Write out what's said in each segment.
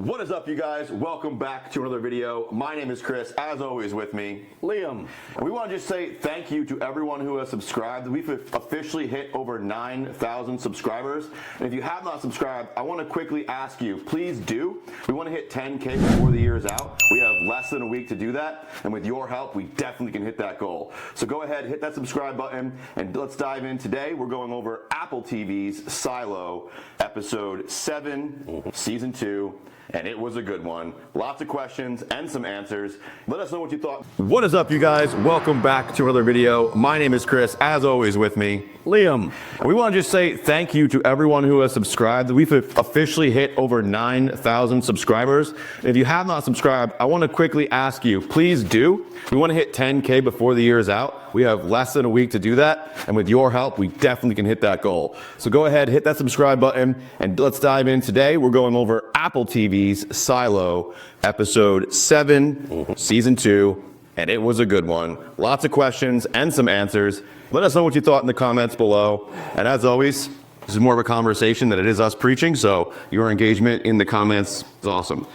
What is up, you guys? Welcome back to another video. My name is Chris, as always with me, Liam. And we want to just say thank you to everyone who has subscribed. We've officially hit over 9,000 subscribers. And if you have not subscribed, I want to quickly ask you, please do. We want to hit 10K before the year is out. We have less than a week to do that. And with your help, we definitely can hit that goal. So go ahead, hit that subscribe button, and let's dive in. Today, we're going over Apple TV's Silo, episode 7, season 2. And it was a good one. Lots of questions and some answers. Let us know what you thought. What is up, you guys? Welcome back to another video. My name is Chris, as always with me, Liam. We want to just say thank you to everyone who has subscribed. We've officially hit over 9,000 subscribers. If you have not subscribed, I want to quickly ask you, please do. We want to hit 10K before the year is out. We have less than a week to do that. And with your help, we definitely can hit that goal. So go ahead, hit that subscribe button, and let's dive in. Today, we're going over Apple TV's Silo, episode 7, season 2. And it was a good one. Lots of questions and some answers. Let us know what you thought in the comments below. And as always, this is more of a conversation than it is us preaching, so your engagement in the comments is awesome.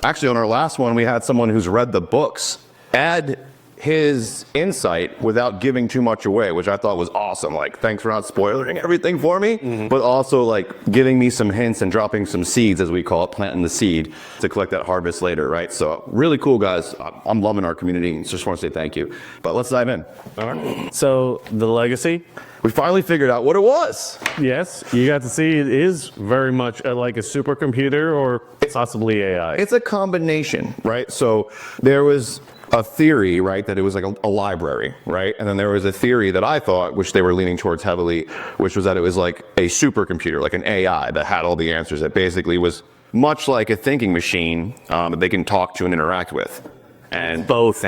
Actually, on our last one, we had someone who's read the books add his insight without giving too much away, which I thought was awesome. Like, thanks for not spoiling everything for me, but also like giving me some hints and dropping some seeds, as we call it, planting the seed to collect that harvest later, right? So really cool, guys. I'm loving our community. Just want to say thank you. But let's dive in. All right. So the legacy. We finally figured out what it was. Yes, you got to see it is very much like a supercomputer or possibly AI. It's a combination, right? So there was a theory, right, that it was like a library, right? And then there was a theory that I thought, which they were leaning towards heavily, which was that it was like a supercomputer, like an AI that had all the answers, that basically was much like a thinking machine that they can talk to and interact with. And it's both.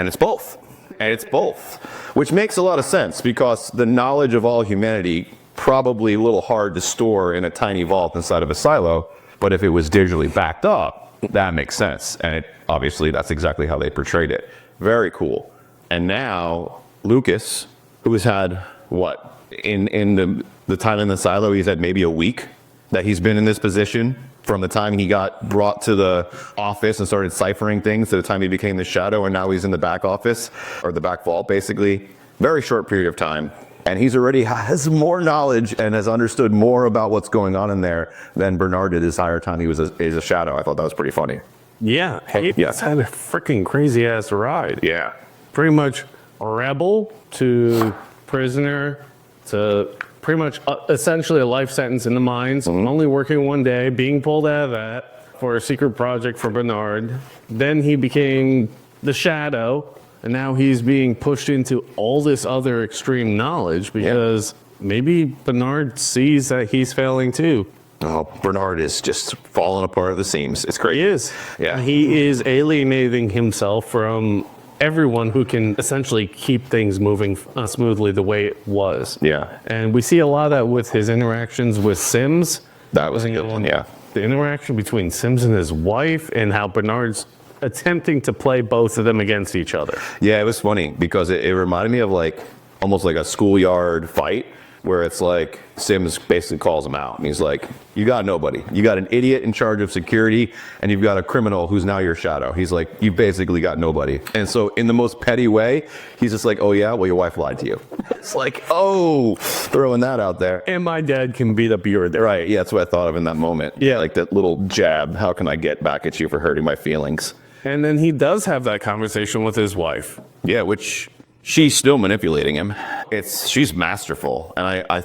And it's both, which makes a lot of sense because the knowledge of all humanity probably a little hard to store in a tiny vault inside of a silo, but if it was digitally backed up, that makes sense. And obviously that's exactly how they portrayed it. Very cool. And now Lucas, who has had what, in the time in the silo, he's had maybe a week that he's been in this position, from the time he got brought to the office and started ciphering things to the time he became the shadow, and now he's in the back office, or the back vault basically. Very short period of time. And he's already has more knowledge and has understood more about what's going on in there than Bernard did his entire time he was a shadow. I thought that was pretty funny. Yeah, he's had a freaking crazy ass ride. Yeah. Pretty much rebel to prisoner to pretty much essentially a life sentence in the mines, only working one day, being pulled out of that for a secret project for Bernard. Then he became the shadow, and now he's being pushed into all this other extreme knowledge because maybe Bernard sees that he's failing too. Oh, Bernard is just falling apart at the seams. It's great. He is. Yeah. He is alienating himself from everyone who can essentially keep things moving smoothly the way it was. Yeah. And we see a lot of that with his interactions with Sims. That was a good one, yeah. The interaction between Sims and his wife, and how Bernard's attempting to play both of them against each other. Yeah, it was funny because it reminded me of like almost like a schoolyard fight, where it's like Sims basically calls him out and he's like, you got nobody. You got an idiot in charge of security and you've got a criminal who's now your shadow. He's like, you basically got nobody. And so in the most petty way, he's just like, oh yeah, well your wife lied to you. It's like, oh, throwing that out there. And my dad can beat up your dad. Right, yeah, that's what I thought of in that moment. Yeah, like that little jab, how can I get back at you for hurting my feelings? And then he does have that conversation with his wife. Yeah, which she's still manipulating him. She's masterful, and I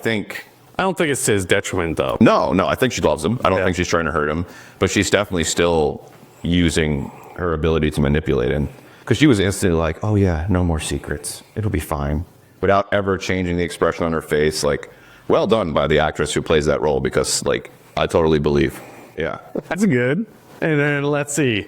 don't think it's to his detriment, though. No, I think she loves him. I don't think she's trying to hurt him, but she's definitely still using her ability to manipulate him. Because she was instantly like, oh yeah, no more secrets. It'll be fine. Without ever changing the expression on her face. Like, well done by the actress who plays that role, because like, I totally believe. Yeah. That's good. And then let's see.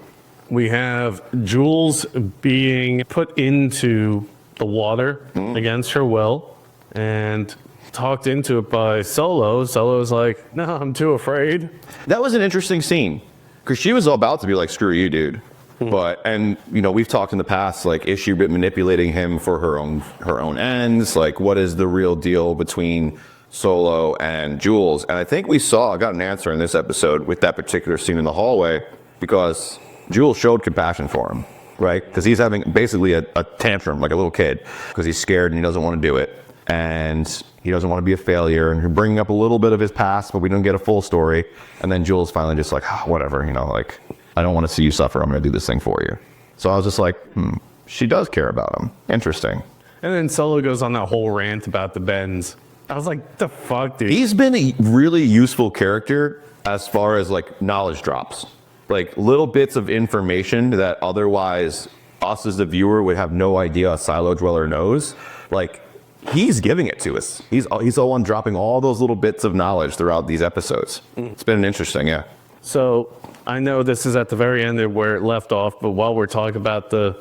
We have Jules being put into the water against her will and talked into it by Solo. Solo's like, no, I'm too afraid. That was an interesting scene because she was all about to be like, screw you, dude. And you know, we've talked in the past, like, is she manipulating him for her own ends? Like, what is the real deal between Solo and Jules? And I think we got an answer in this episode with that particular scene in the hallway, because Jules showed compassion for him, right? Because he's having basically a tantrum like a little kid because he's scared and he doesn't want to do it. And he doesn't want to be a failure. And you're bringing up a little bit of his past, but we don't get a full story. And then Jules finally just like, whatever, like, I don't want to see you suffer. I'm going to do this thing for you. So I was just like, she does care about him. Interesting. And then Solo goes on that whole rant about the bends. I was like, the fuck, dude? He's been a really useful character as far as like knowledge drops. Like little bits of information that otherwise us as the viewer would have no idea a silo dweller knows. Like he's giving it to us. He's the one dropping all those little bits of knowledge throughout these episodes. It's been interesting, yeah. So I know this is at the very end of where it left off, but while we're talking about the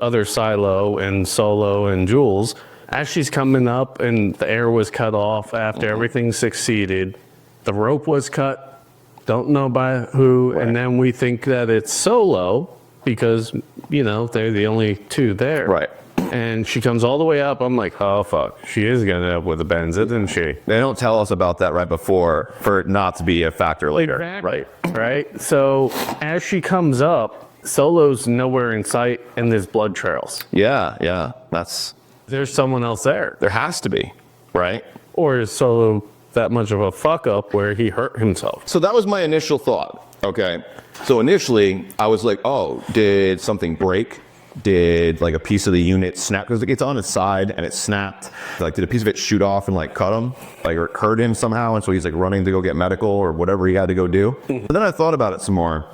other silo and Solo and Jules, as she's coming up and the air was cut off after everything succeeded, the rope was cut. Don't know by who, right. And then we think that it's Solo because, they're the only two there. Right. And she comes all the way up. I'm like, oh, fuck. She is going to end up with a Benz, isn't she? They don't tell us about that right before for it not to be a factor later. Exactly. Right. So as she comes up, Solo's nowhere in sight and there's blood trails. Yeah. There's someone else there. There has to be, right? Or is Solo that much of a fuck up where he hurt himself? So that was my initial thought. Okay. So initially I was like, oh, did something break? Did like a piece of the unit snap? Because it's on its side and it snapped. Like, did a piece of it shoot off and like cut him? Like, or hurt him somehow? And so he's like running to go get medical or whatever he had to go do. But then I thought about it some more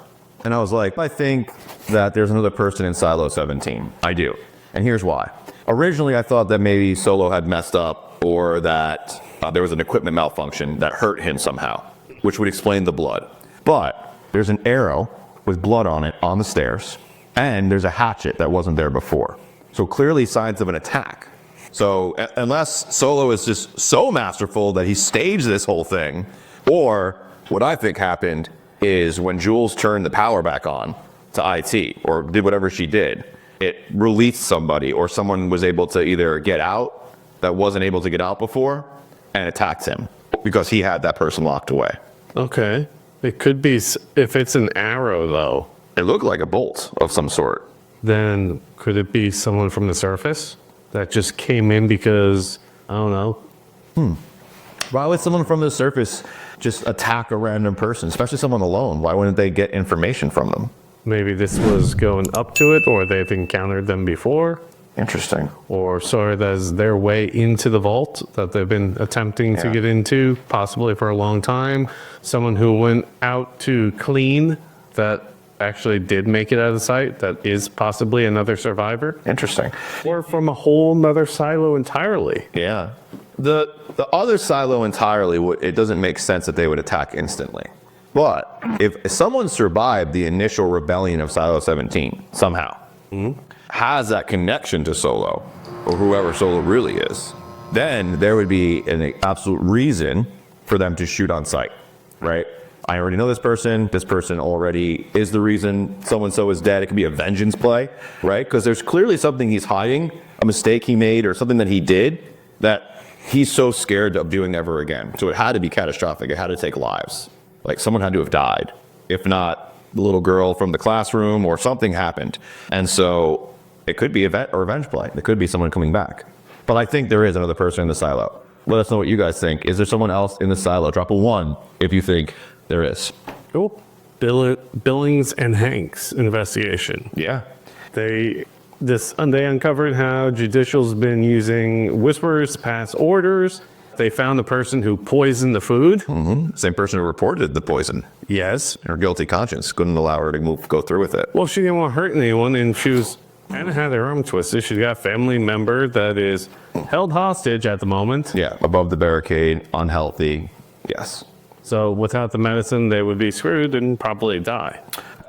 and I was like, I think that there's another person in Silo 17. I do. And here's why. Originally, I thought that maybe Solo had messed up or that there was an equipment malfunction that hurt him somehow, which would explain the blood. But there's an arrow with blood on it on the stairs, and there's a hatchet that wasn't there before. So clearly signs of an attack. So unless Solo is just so masterful that he staged this whole thing, or what I think happened is when Jules turned the power back on to IT, or did whatever she did, it released somebody, or someone was able to either get out that wasn't able to get out before, and attacked him because he had that person locked away. Okay. It could be, if it's an arrow though. It looked like a bolt of some sort. Then could it be someone from the surface that just came in because, I don't know. Why would someone from the surface just attack a random person, especially someone alone? Why wouldn't they get information from them? Maybe this was going up to it, or they've encountered them before. Interesting. Or sort of as their way into the vault that they've been attempting to get into, possibly for a long time. Someone who went out to clean that actually did make it out of sight, that is possibly another survivor. Interesting. Or from a whole nother silo entirely. Yeah. The other silo entirely, it doesn't make sense that they would attack instantly. But if someone survived the initial rebellion of Silo 17 somehow, has that connection to Solo, or whoever Solo really is, then there would be an absolute reason for them to shoot on sight, right? I already know this person already is the reason so-and-so is dead. It could be a vengeance play, right? Because there's clearly something he's hiding, a mistake he made, or something that he did that he's so scared of doing ever again. So it had to be catastrophic. It had to take lives. Like someone had to have died. If not, the little girl from the classroom or something happened. And so it could be a revenge play. It could be someone coming back. But I think there is another person in the silo. Let us know what you guys think. Is there someone else in the silo? Drop a 1 if you think there is. Cool. Billings and Hank's investigation. Yeah. They uncovered how Judicial's been using whispers to pass orders. They found the person who poisoned the food. Same person who reported the poison. Yes. Her guilty conscience couldn't allow her to go through with it. Well, she didn't want to hurt anyone, and she was kind of had her arm twisted. She's got a family member that is held hostage at the moment. Yeah, above the barricade, unhealthy. Yes. So without the medicine, they would be screwed and probably die.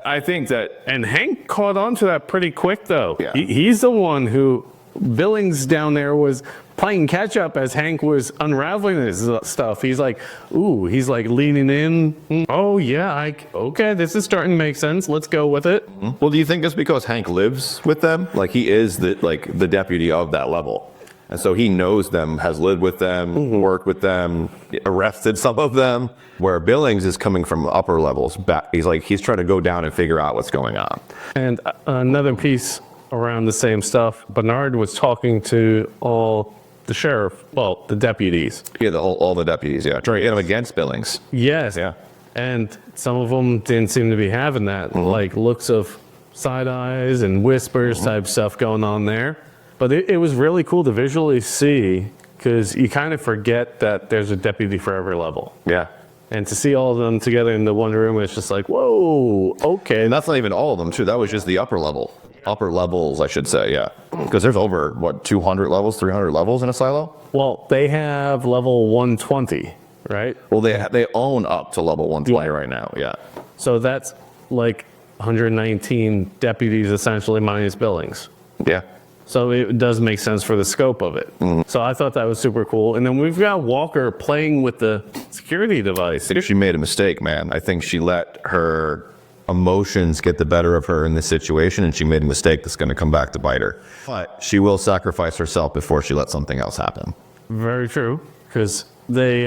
I think that... And Hank caught on to that pretty quick, though. Yeah. He's the one who... Billings down there was playing catch up as Hank was unraveling his stuff. He's like, ooh, he's like leaning in. Oh, yeah, okay, this is starting to make sense. Let's go with it. Well, do you think it's because Hank lives with them? Like he is the deputy of that level. And so he knows them, has lived with them, worked with them, arrested some of them, where Billings is coming from upper levels back. He's trying to go down and figure out what's going on. And another piece around the same stuff, Bernard was talking to all the sheriff, well, the deputies. Yeah, all the deputies, yeah. Trying to get them against Billings. Yes. Yeah. And some of them didn't seem to be having that, like looks of side eyes and whispers type stuff going on there. But it was really cool to visually see, because you kind of forget that there's a deputy for every level. Yeah. And to see all of them together in the one room, it's just like, whoa, okay. And that's not even all of them, too. That was just the upper level. Upper levels, I should say, yeah. Because there's over, 200 levels, 300 levels in a silo? Well, they have level 120, right? Well, they own up to level 120 right now, yeah. So that's like 119 deputies essentially minus Billings. Yeah. So it does make sense for the scope of it. So I thought that was super cool. And then we've got Walker playing with the security device. I think she made a mistake, man. I think she let her emotions get the better of her in this situation, and she made a mistake that's going to come back to bite her. But she will sacrifice herself before she lets something else happen. Very true, because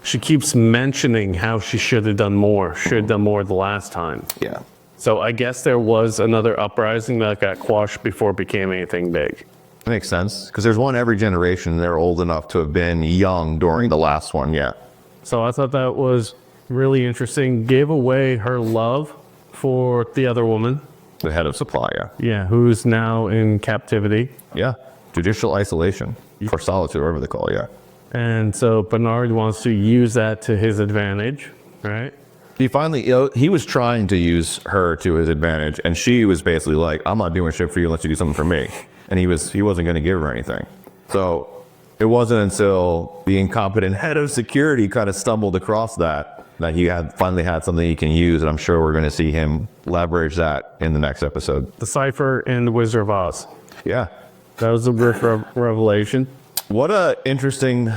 she keeps mentioning how she should have done more, the last time. Yeah. So I guess there was another uprising that got quashed before it became anything big. Makes sense, because there's one every generation. They're old enough to have been young during the last one, yeah. So I thought that was really interesting. Gave away her love for the other woman. The head of supply, yeah. Yeah, who's now in captivity. Yeah. Judicial isolation, or solitude, whatever they call it, yeah. And so Bernard wants to use that to his advantage, right? He finally, he was trying to use her to his advantage, and she was basically like, I'm not doing shit for you unless you do something for me. And he wasn't going to give her anything. So it wasn't until the incompetent head of security kind of stumbled across that he finally had something he can use, and I'm sure we're going to see him leverage that in the next episode. The Cipher and the Wizard of Oz. Yeah. That was a brief revelation. What a interesting,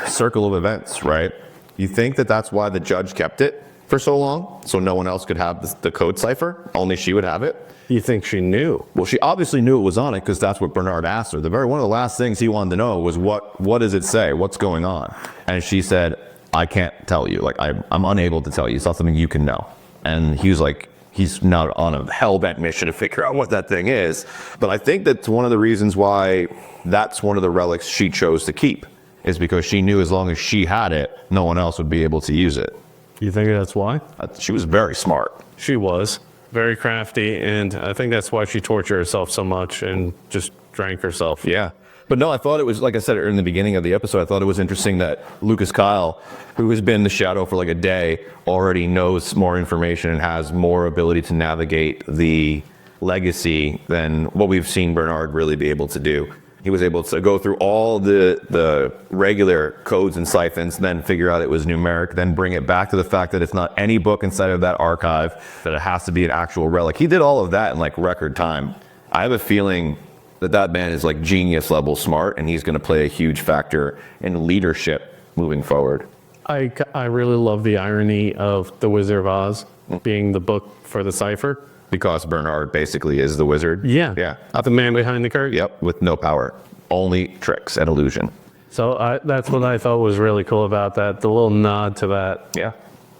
circle of events, right? You think that that's why the judge kept it for so long, so no one else could have the code cipher? Only she would have it? You think she knew? Well, she obviously knew it was on it, because that's what Bernard asked her. One of the last things he wanted to know was what does it say? What's going on? And she said, I can't tell you. I'm unable to tell you. It's not something you can know. And he was like, he's now on a hell-bent mission to figure out what that thing is. But I think that's one of the reasons why that's one of the relics she chose to keep, is because she knew as long as she had it, no one else would be able to use it. You think that's why? She was very smart. She was. Very crafty, and I think that's why she tortured herself so much and just drank herself. Yeah. But no, I thought it was, like I said in the beginning of the episode, I thought it was interesting that Lucas Kyle, who has been the Shadow for a day, already knows more information and has more ability to navigate the legacy than what we've seen Bernard really be able to do. He was able to go through all the regular codes and siphons, then figure out it was numeric, then bring it back to the fact that it's not any book inside of that archive, that it has to be an actual relic. He did all of that in record time. I have a feeling that man is genius level smart, and he's going to play a huge factor in leadership moving forward. I really love the irony of The Wizard of Oz being the book for the cipher. Because Bernard basically is the wizard. Yeah. Yeah. The man behind the curtain. Yep, with no power. Only tricks and illusion. So that's what I thought was really cool about that, the little nod to that. Yeah.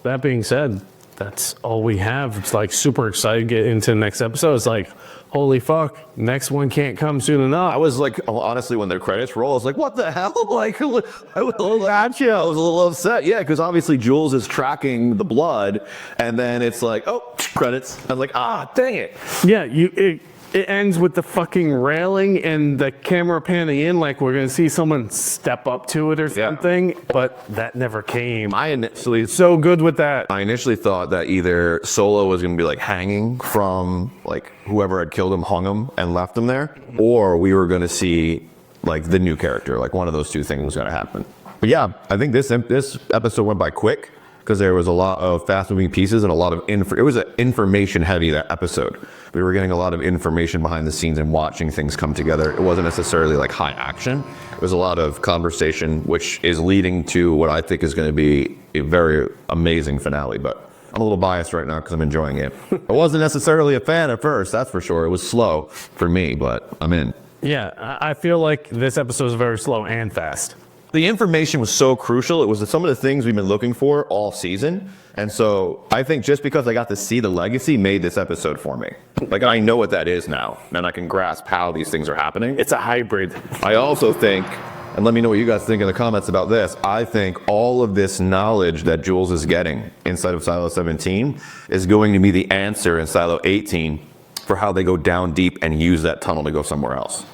That being said, that's all we have. It's super excited to get into the next episode. It's holy fuck, next one can't come soon enough. I was honestly, when the credits roll, I was like, what the hell? I was a little upset. Yeah, because obviously Jules is tracking the blood, and then it's oh, credits. I was like, dang it. Yeah, it ends with the fucking railing and the camera panning in we're going to see someone step up to it or something, but that never came. So good with that. I initially thought that either Solo was going to be hanging from whoever had killed him, hung him and left him there, or we were going to see the new character. One of those two things was going to happen. But yeah, I think this episode went by quick, because there was a lot of fast-moving pieces and a lot of it was an information-heavy episode. We were getting a lot of information behind the scenes and watching things come together. It wasn't necessarily high action. It was a lot of conversation, which is leading to what I think is going to be a very amazing finale. But I'm a little biased right now because I'm enjoying it. I wasn't necessarily a fan at first, that's for sure. It was slow for me, but I'm in. Yeah, I feel like this episode is very slow and fast. The information was so crucial. It was some of the things we've been looking for all season. And so I think just because I got to see the legacy made this episode for me. Like, I know what that is now, and I can grasp how these things are happening. It's a hybrid. I also think, and let me know what you guys think in the comments about this, I think all of this knowledge that Jules is getting inside of Silo 17 is going to be the answer in Silo 18 for how they go down deep and use that tunnel to go somewhere else.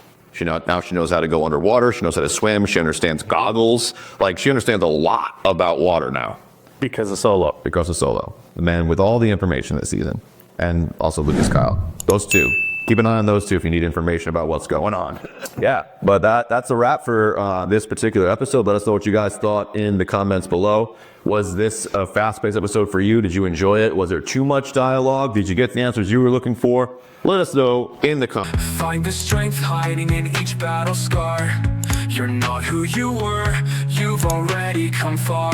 Now she knows how to go underwater. She knows how to swim. She understands goggles. Like, she understands a lot about water now. Because of Solo. Because of Solo. The man with all the information this season. And also Lucas Kyle. Those two. Keep an eye on those two if you need information about what's going on. Yeah, but that's a wrap for this particular episode. Let us know what you guys thought in the comments below. Was this a fast-paced episode for you? Did you enjoy it? Was there too much dialogue? Did you get the answers you were looking for? Let us know in the comments. Find the strength hiding in each battle scar. You're not who you were, you've already come far.